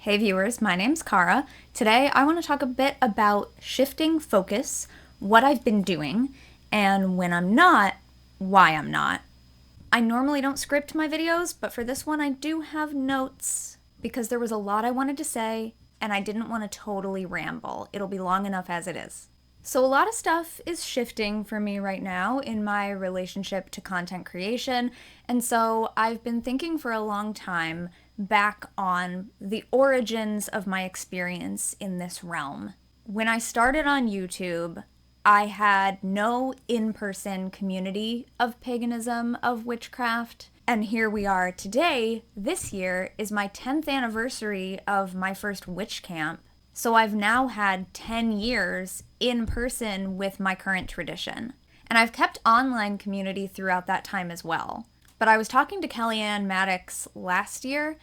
Hey viewers, my name's Cara. Today I want to talk a bit about shifting focus, what I've been doing, and when I'm not, why I'm not. I normally don't script my videos, but for this one I do have notes because there was a lot I wanted to say and I didn't want to totally ramble. It'll be long enough as it is. So a lot of stuff is shifting for me right now in my relationship to content creation, and so I've been thinking for a long time back on the origins of my experience in this realm. When I started on YouTube, I had no in-person community of paganism, of witchcraft, and here we are today. This year is my 10th anniversary of my first witch camp. So I've now had 10 years in person with my current tradition. And I've kept online community throughout that time as well. But I was talking to Kellyanne Maddox last year,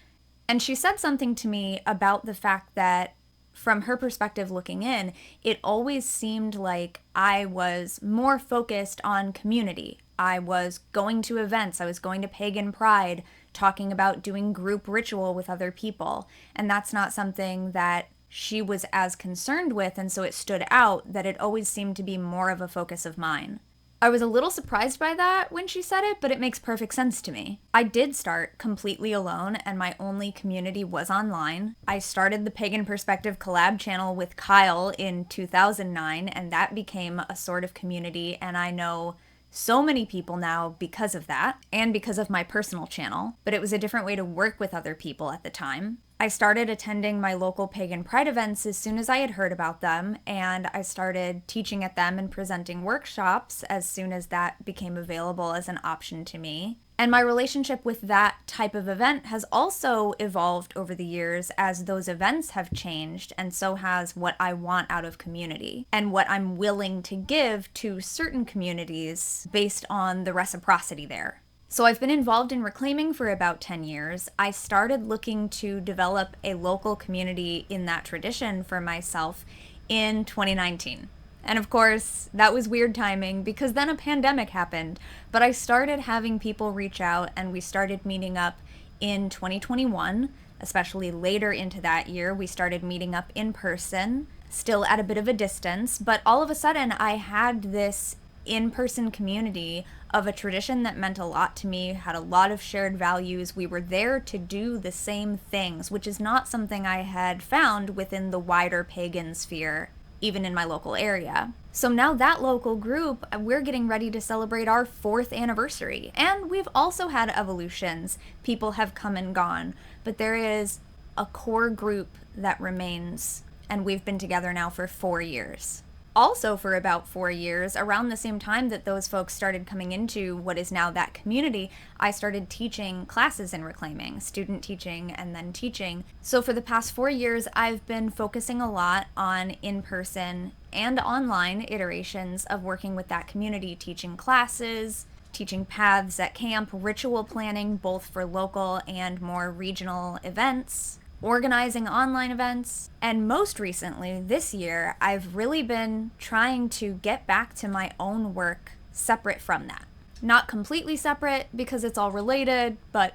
and she said something to me about the fact that from her perspective looking in, it always seemed like I was more focused on community. I was going to events, I was going to Pagan Pride, talking about doing group ritual with other people. And that's not something that she was as concerned with, and so it stood out that it always seemed to be more of a focus of mine. I was a little surprised by that when she said it, but it makes perfect sense to me. I did start completely alone, and my only community was online. I started the Pagan Perspective collab channel with Kyle in 2009, and that became a sort of community, and I know so many people now because of that, and because of my personal channel, but it was a different way to work with other people at the time. I started attending my local Pagan Pride events as soon as I had heard about them, and I started teaching at them and presenting workshops as soon as that became available as an option to me. And my relationship with that type of event has also evolved over the years as those events have changed, and so has what I want out of community and what I'm willing to give to certain communities based on the reciprocity there. So I've been involved in reclaiming for about 10 years. I started looking to develop a local community in that tradition for myself in 2019. And of course, that was weird timing because then a pandemic happened. But I started having people reach out and we started meeting up in 2021, especially later into that year. We started meeting up in person, still at a bit of a distance. But all of a sudden, I had this in-person community of a tradition that meant a lot to me, had a lot of shared values. We were there to do the same things, which is not something I had found within the wider pagan sphere, even in my local area. So now that local group, we're getting ready to celebrate our 4th anniversary. And we've also had evolutions. People have come and gone, but there is a core group that remains, and we've been together now for 4 years. Also for about 4 years, around the same time that those folks started coming into what is now that community, I started teaching classes in reclaiming, student teaching and then teaching. So for the past 4 years, I've been focusing a lot on in-person and online iterations of working with that community, teaching classes, teaching paths at camp, ritual planning, both for local and more regional events, organizing online events, and most recently, this year, I've really been trying to get back to my own work separate from that. Not completely separate because it's all related, but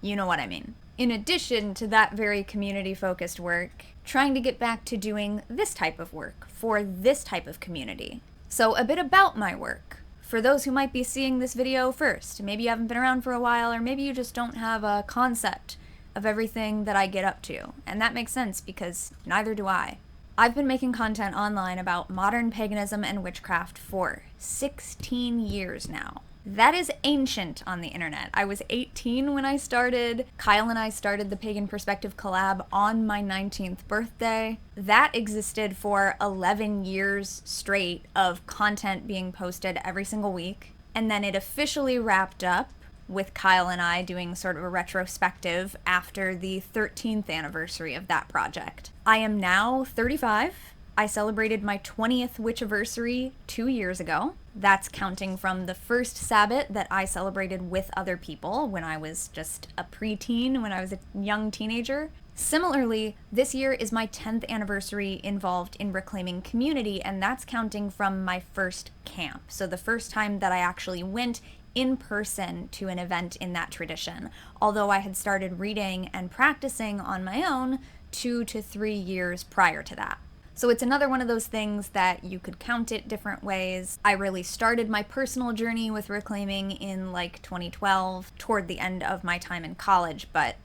you know what I mean. In addition to that very community-focused work, trying to get back to doing this type of work for this type of community. So a bit about my work. For those who might be seeing this video first, maybe you haven't been around for a while, or maybe you just don't have a concept of everything that I get up to, and that makes sense because neither do I. I've been making content online about modern paganism and witchcraft for 16 years now. That is ancient on the internet. I was 18 when I started. Kyle and I started the Pagan Perspective collab on my 19th birthday. That existed for 11 years straight of content being posted every single week, and then it officially wrapped up with Kyle and I doing sort of a retrospective after the 13th anniversary of that project. I am now 35. I celebrated my 20th witchiversary 2 years ago. That's counting from the first Sabbath that I celebrated with other people when I was just a preteen, when I was a young teenager. Similarly, this year is my 10th anniversary involved in reclaiming community, and that's counting from my first camp. So the first time that I actually went in person to an event in that tradition, although I had started reading and practicing on my own 2 to 3 years prior to that. So it's another one of those things that you could count it different ways. I really started my personal journey with reclaiming in like 2012, toward the end of my time in college, but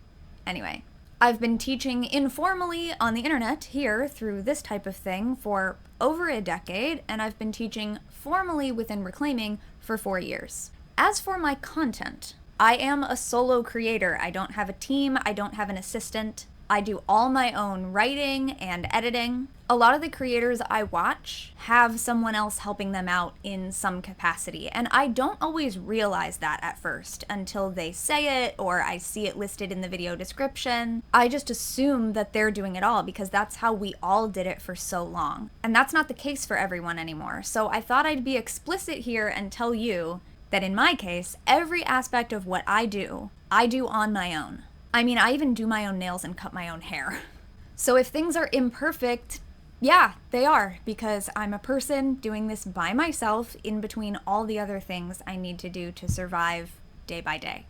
anyway. I've been teaching informally on the internet here through this type of thing for over a decade, and I've been teaching formally within reclaiming for 4 years. As for my content, I am a solo creator. I don't have a team, I don't have an assistant. I do all my own writing and editing. A lot of the creators I watch have someone else helping them out in some capacity, and I don't always realize that at first until they say it or I see it listed in the video description. I just assume that they're doing it all because that's how we all did it for so long. And that's not the case for everyone anymore. So I thought I'd be explicit here and tell you that in my case, every aspect of what I do on my own. I mean, I even do my own nails and cut my own hair. So if things are imperfect, yeah, they are, because I'm a person doing this by myself in between all the other things I need to do to survive day by day.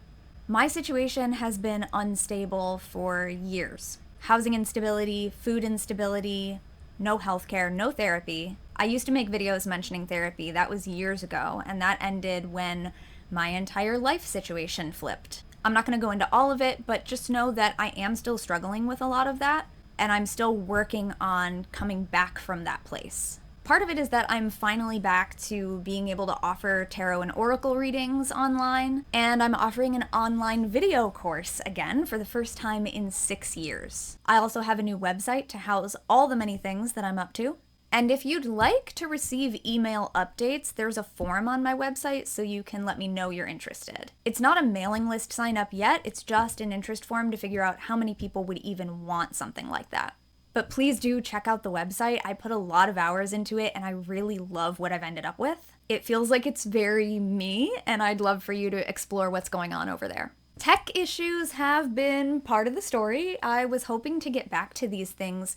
My situation has been unstable for years. Housing instability, food instability, no healthcare, no therapy. I used to make videos mentioning therapy. That was years ago, and that ended when my entire life situation flipped. I'm not going to go into all of it, but just know that I am still struggling with a lot of that, and I'm still working on coming back from that place. Part of it is that I'm finally back to being able to offer tarot and oracle readings online, and I'm offering an online video course again for the first time in 6 years. I also have a new website to house all the many things that I'm up to. And if you'd like to receive email updates, there's a form on my website so you can let me know you're interested. It's not a mailing list sign up yet, it's just an interest form to figure out how many people would even want something like that. But please do check out the website. I put a lot of hours into it and I really love what I've ended up with. It feels like it's very me, and I'd love for you to explore what's going on over there. Tech issues have been part of the story. I was hoping to get back to these things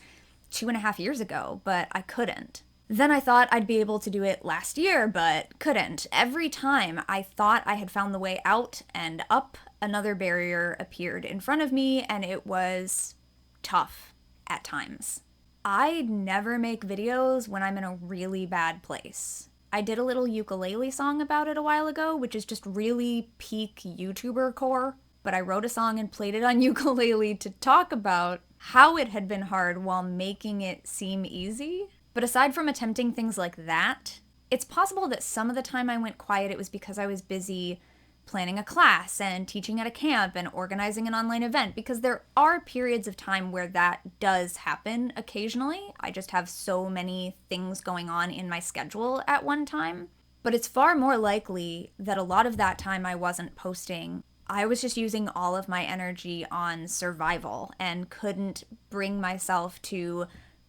2.5 years ago, but I couldn't. Then I thought I'd be able to do it last year, but couldn't. Every time I thought I had found the way out and up, another barrier appeared in front of me, and it was tough at times. I never make videos when I'm in a really bad place. I did a little ukulele song about it a while ago, which is just really peak YouTuber core, but I wrote a song and played it on ukulele to talk about how it had been hard while making it seem easy. But aside from attempting things like that, it's possible that some of the time I went quiet, it was because I was busy planning a class and teaching at a camp and organizing an online event, because there are periods of time where that does happen occasionally. I just have so many things going on in my schedule at one time. But it's far more likely that a lot of that time I wasn't posting. I was just using all of my energy on survival and couldn't bring myself to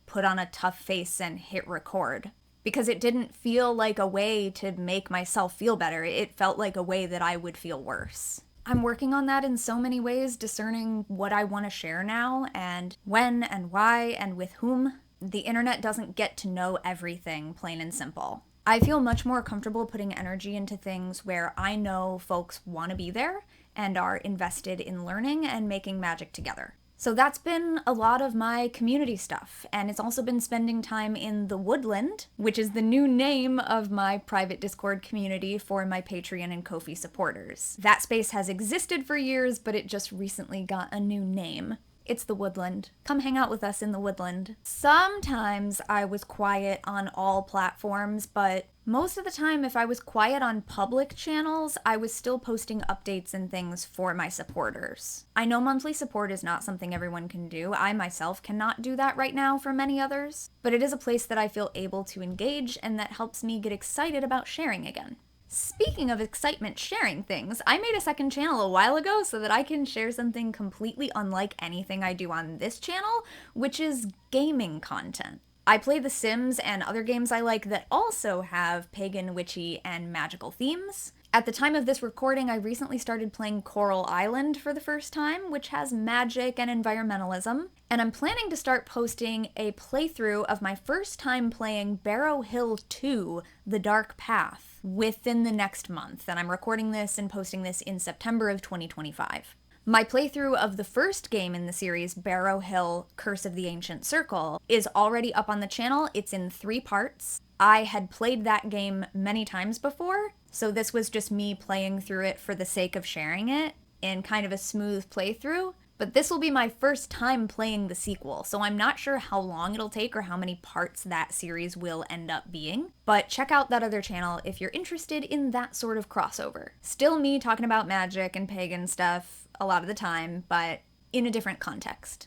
put on a tough face and hit record, because it didn't feel like a way to make myself feel better. It felt like a way that I would feel worse. I'm working on that in so many ways, discerning what I want to share now and when and why and with whom. The internet doesn't get to know everything, plain and simple. I feel much more comfortable putting energy into things where I know folks want to be there and are invested in learning and making magic together. So that's been a lot of my community stuff, and it's also been spending time in the Woodland, which is the new name of my private Discord community for my Patreon and Ko-fi supporters. That space has existed for years, but it just recently got a new name. It's the Woodland. Come hang out with us in the Woodland. Sometimes I was quiet on all platforms, but most of the time if I was quiet on public channels, I was still posting updates and things for my supporters. I know monthly support is not something everyone can do. I myself cannot do that right now for many others, but it is a place that I feel able to engage and that helps me get excited about sharing again. Speaking of excitement sharing things, I made a second channel a while ago so that I can share something completely unlike anything I do on this channel, which is gaming content. I play The Sims and other games I like that also have pagan, witchy, and magical themes. At the time of this recording, I recently started playing Coral Island for the first time, which has magic and environmentalism, and I'm planning to start posting a playthrough of my first time playing Barrow Hill 2, The Dark Path, within the next month, and I'm recording this and posting this in September of 2025. My playthrough of the first game in the series, Barrow Hill Curse of the Ancient Circle, is already up on the channel. It's in 3 parts. I had played that game many times before, so this was just me playing through it for the sake of sharing it in kind of a smooth playthrough. But this will be my first time playing the sequel, so I'm not sure how long it'll take or how many parts that series will end up being. But check out that other channel if you're interested in that sort of crossover. Still me talking about magic and pagan stuff a lot of the time, but in a different context.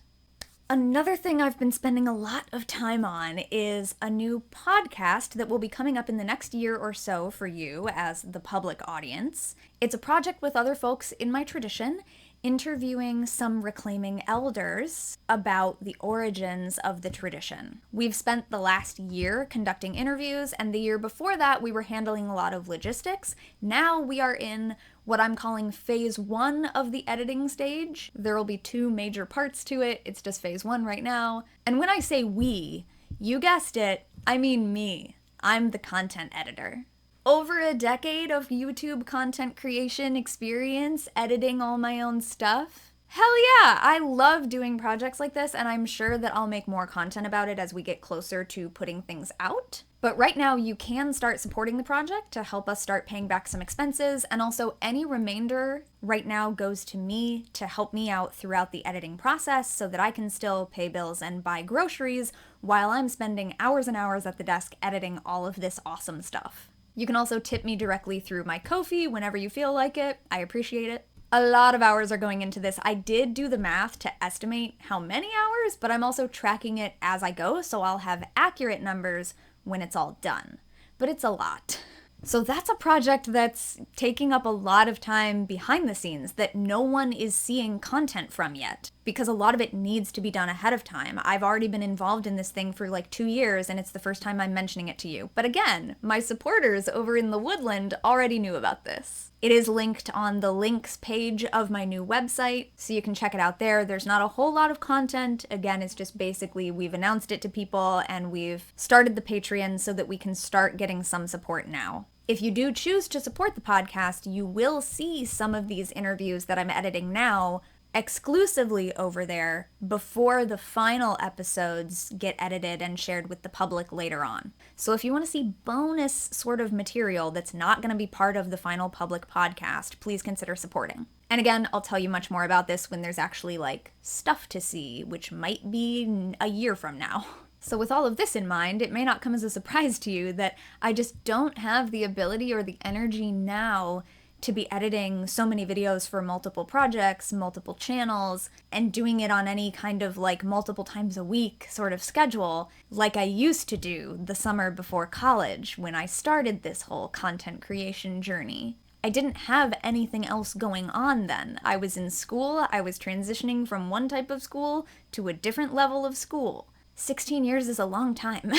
Another thing I've been spending a lot of time on is a new podcast that will be coming up in the next year or so for you as the public audience. It's a project with other folks in my tradition, interviewing some reclaiming elders about the origins of the tradition. We've spent the last year conducting interviews, and the year before that we were handling a lot of logistics. Now we are in what I'm calling phase 1 of the editing stage. There will be 2 major parts to it. It's just phase 1 right now. And when I say we, you guessed it, I mean me. I'm the content editor. Over a decade of YouTube content creation experience, editing all my own stuff. Hell yeah, I love doing projects like this, and I'm sure that I'll make more content about it as we get closer to putting things out. But right now, you can start supporting the project to help us start paying back some expenses, and also any remainder right now goes to me to help me out throughout the editing process so that I can still pay bills and buy groceries while I'm spending hours and hours at the desk editing all of this awesome stuff. You can also tip me directly through my Ko-fi whenever you feel like it. I appreciate it. A lot of hours are going into this. I did do the math to estimate how many hours, but I'm also tracking it as I go, so I'll have accurate numbers when it's all done. But it's a lot. So that's a project that's taking up a lot of time behind the scenes that no one is seeing content from yet, because a lot of it needs to be done ahead of time. I've already been involved in this thing for like 2 years, and it's the first time I'm mentioning it to you. But again, my supporters over in the Woodland already knew about this. It is linked on the links page of my new website, so you can check it out there. There's not a whole lot of content. Again, it's just basically we've announced it to people and we've started the Patreon so that we can start getting some support now. If you do choose to support the podcast, you will see some of these interviews that I'm editing now exclusively over there before the final episodes get edited and shared with the public later on. So if you want to see bonus sort of material that's not going to be part of the final public podcast, please consider supporting. And again, I'll tell you much more about this when there's actually like stuff to see, which might be a year from now. So with all of this in mind, it may not come as a surprise to you that I just don't have the ability or the energy now to be editing so many videos for multiple projects, multiple channels, and doing it on any kind of like multiple times a week sort of schedule like I used to do the summer before college when I started this whole content creation journey. I didn't have anything else going on then. I was in school, I was transitioning from one type of school to a different level of school. 16 years is a long time.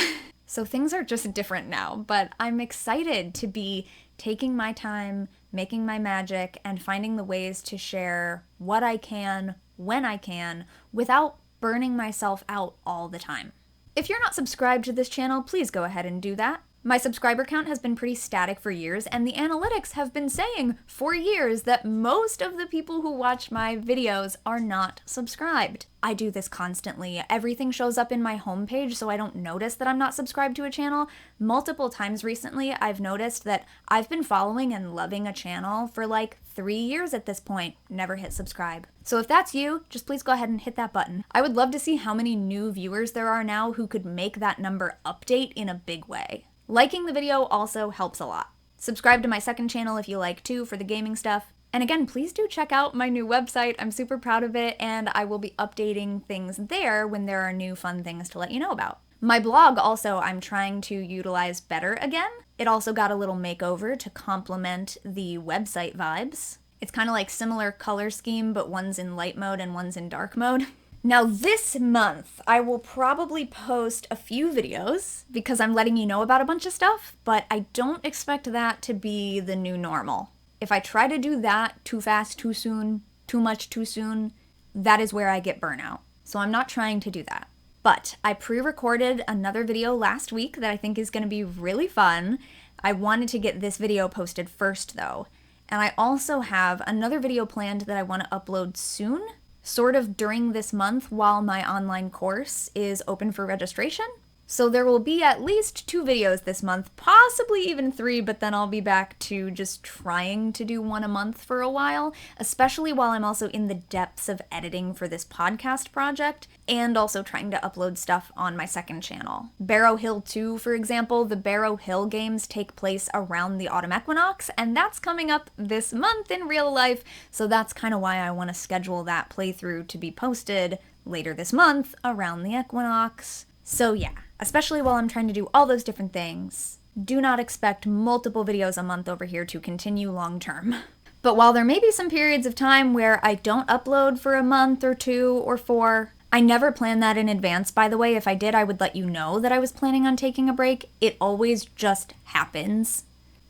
So things are just different now, but I'm excited to be taking my time, making my magic, and finding the ways to share what I can, when I can, without burning myself out all the time. If you're not subscribed to this channel, please go ahead and do that. My subscriber count has been pretty static for years, and the analytics have been saying for years that most of the people who watch my videos are not subscribed. I do this constantly. Everything shows up in my homepage, so I don't notice that I'm not subscribed to a channel. Multiple times recently, I've noticed that I've been following and loving a channel for like 3 years at this point, never hit subscribe. So if that's you, just please go ahead and hit that button. I would love to see how many new viewers there are now who could make that number update in a big way. Liking the video also helps a lot. Subscribe to my second channel if you like too for the gaming stuff. And again, please do check out my new website. I'm super proud of it, and I will be updating things there when there are new fun things to let you know about. My blog also I'm trying to utilize better again. It also got a little makeover to complement the website vibes. It's kind of like similar color scheme, but one's in light mode and one's in dark mode. Now this month, I will probably post a few videos because I'm letting you know about a bunch of stuff, but I don't expect that to be the new normal. If I try to do that too fast, too soon, too much too soon, that is where I get burnout. So I'm not trying to do that. But I pre-recorded another video last week that I think is going to be really fun. I wanted to get this video posted first though. And I also have another video planned that I want to upload soon, sort of during this month while my online course is open for registration. So there will be at least 2 videos this month, possibly even 3, but then I'll be back to just trying to do 1 a month for a while, especially while I'm also in the depths of editing for this podcast project, and also trying to upload stuff on my second channel. Barrow Hill 2, for example, the Barrow Hill games take place around the autumn equinox, and that's coming up this month in real life, so that's kind of why I want to schedule that playthrough to be posted later this month around the equinox. So yeah, especially while I'm trying to do all those different things, do not expect multiple videos a month over here to continue long term. But while there may be some periods of time where I don't upload for a month or 2 or 4, I never plan that in advance, by the way. If I did, I would let you know that I was planning on taking a break. It always just happens.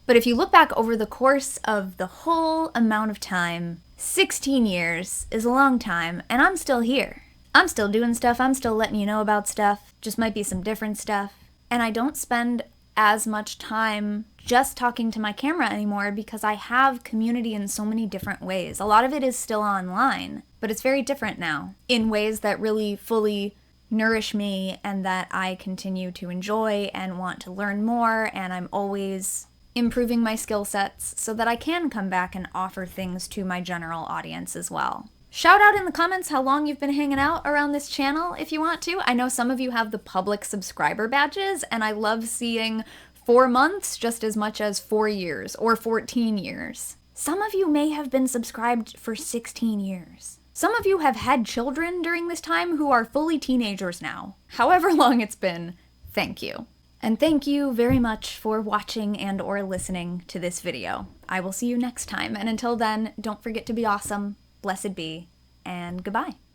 But if you look back over the course of the whole amount of time, 16 years is a long time, and I'm still here. I'm still doing stuff, I'm still letting you know about stuff, just might be some different stuff. And I don't spend as much time just talking to my camera anymore because I have community in so many different ways. A lot of it is still online, but it's very different now in ways that really fully nourish me and that I continue to enjoy and want to learn more, and I'm always improving my skill sets so that I can come back and offer things to my general audience as well. Shout out in the comments how long you've been hanging out around this channel if you want to. I know some of you have the public subscriber badges, and I love seeing 4 months just as much as 4 years or 14 years. Some of you may have been subscribed for 16 years. Some of you have had children during this time who are fully teenagers now. However long it's been, thank you. And thank you very much for watching and or listening to this video. I will see you next time, and until then, don't forget to be awesome. Blessed be, and goodbye.